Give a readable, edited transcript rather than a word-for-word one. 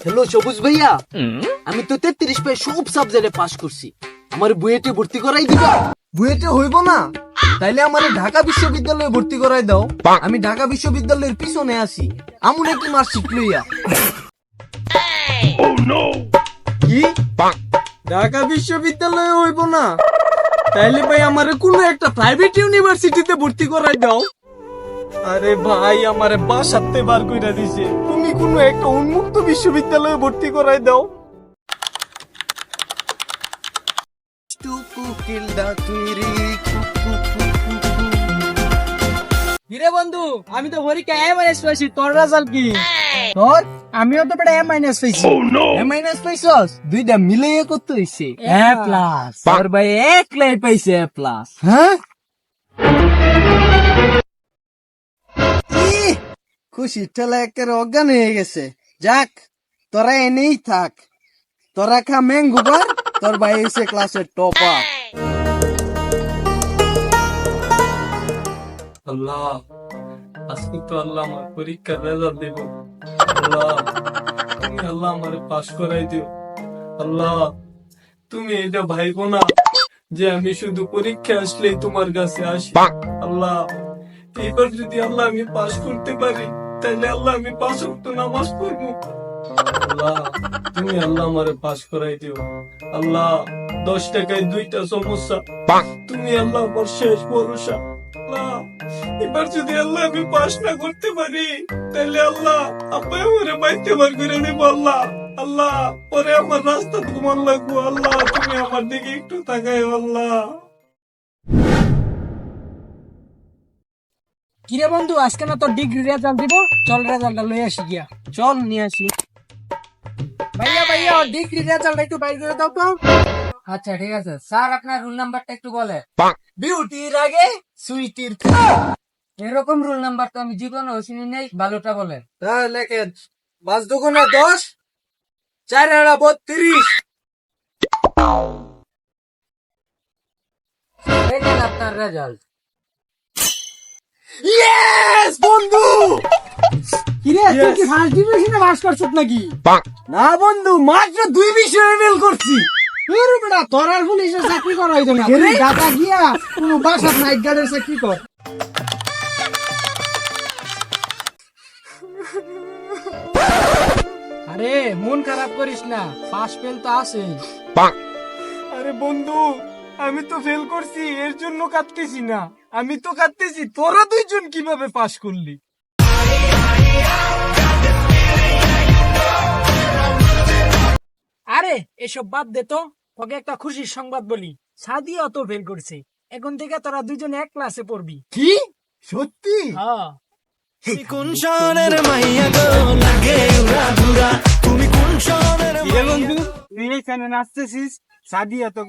Hello সবুজ ভাইয়া, আমি তো 33 পেয়ে সব সাবজেক্টে পাস করছি। আমার বুয়েটে ভর্তি করাই দিবা? বুয়েটে হইব না? তাইলে আমার ঢাকা বিশ্ববিদ্যালয়ে ভর্তি করাই দাও। আমি ঢাকা বিশ্ববিদ্যালয়ের পিছনে আছি আমুন একটি মার্কশিট লইয়া। কি ঢাকা বিশ্ববিদ্যালয়ে হইব না? তাইলে ভাই আমারে কোনো একটা প্রাইভেট ইউনিভার্সিটিতে ভর্তি করাই দাও। আরে ভাই আমারে বাসাতে বার কইরা দিছে, তুমি কোনো একটা উন্মুক্ত বিশ্ববিদ্যালয়ে ভর্তি করাই দাও। হিরে বন্ধু, আমি তো পরীক্ষা এ মাইনাস পাইছি, তোর রেজাল্ট কি? তোর? আমিও তো বেটা এ মাইনাস পাইছি। এ মাইনাস পাইছস? দুইটা মিলাইয়া কত হইছে? এ প্লাস। তোর ভাই একলাই পাইছে এ প্লাস। হ্যাঁ? ইহ, খুশির ঠেলা একের অজ্ঞান হয়ে গেছে। যাক, তোরা এনেই থাক, তোরা খা ম্যাঙ্গোবার, তোর ভাই হইছে ক্লাসের টপার। আল্লাহ, আজকে তো আল্লাহ আমার পরীক্ষার রেজাল্ট দেব। আল্লাহ, তুমি আল্লাহ আমারে পাস করাই দিও। আল্লাহ, তুমি এটা ভাইবো না যে আমি শুধু পরীক্ষা আসলেই তোমার কাছে আসি। আল্লাহ, এইবার যদি আল্লাহ আমি পাস করতে পারি, তাহলে আল্লাহ আমি 5 ওয়াক্ত নামাজ পড়বো। আল্লাহ, তুমি আল্লাহ আমারে পাস করাই দিও। আল্লাহ, 10 টাকায় 2টা সমস্যা, তুমি আল্লাহ আমার শেষ ভরসা। আল্লাহ, এবার যদি আল্লাহ আমি পাস না করতে পারি, তাহলে আল্লাহ আব্বা আমারে বাইতে বার করে দেব। আল্লাহ, আল্লাহ পরে আমার রাস্তা তোমার লাগবো। আল্লাহ, তুমি আমার দিকে একটু তাকায়। আল্লাহ, কিরে বন্ধু, আজকে না তোর ডিগ্রি রেজাল্ট দিব, চল রেজাল্টটা লই আসি গিয়া। চল নিয়ে আসি। ভাইয়া ভাইয়া, ওর ডিগ্রি রেজাল্ট একটু বাইর করে দাও তো। আচ্ছা ঠিক আছে স্যার, আপনার রুল নাম্বারটা একটু বলে। বিউটির আগে সুইটির এরকম রুল নাম্বার তো আমি জীবনে শুনি নাই, ভালোটা বলে। তাহলে লেখেন 5 দুগুণে 10, 4 এরা 32। এই নেন আপনার রেজাল্ট। ইয়েস বন্ধু! কিরে তুই কি ফার্স্ট ডিভিশনে পাস করছিস নাকি? না বন্ধু, মাত্র 2 বিষয়ে ফেল করছি। তোর বেটা তোর আর পুলিশের চাকরি করা হইতো না, কেরে? তুই ঢাকা গিয়া কোনো বাসার নাইট গার্ডের চাকরি কর। আরে মন খারাপ করিস না, পাস ফেল তো আছে। আরে বন্ধু, আমি তো ফেল করছি, এর জন্য কাঁদতেছি না। আমি তো কাঁদতেছি তোরা দুইজন কিভাবে পাস করলি। আরে এসব বাদ দে তো, তোকে একটা খুশির সংবাদ বলি, সাদিয়া তো ফেল করছে। এখন থেকে তোরা দুজন এক ক্লাসে পড়বি। কি সত্যি? হ্যাঁ। কিরে বন্ধু, তুই এখানে নাচতেছিস, সাদিয়া তো